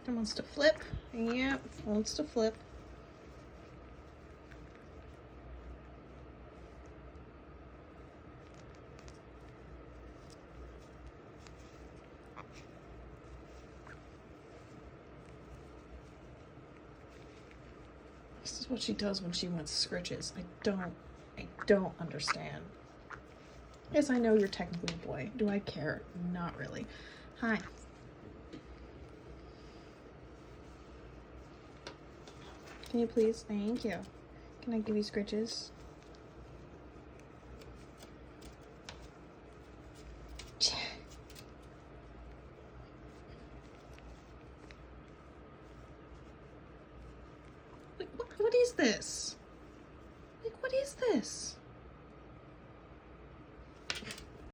It wants to flip. Yep, wants to flip. This is what she does when she wants scritches. I don't understand. Yes, I know you're technically a boy. Do I care? Not really. Hi. Can you please? Thank you. Can I give you scritches? What is this?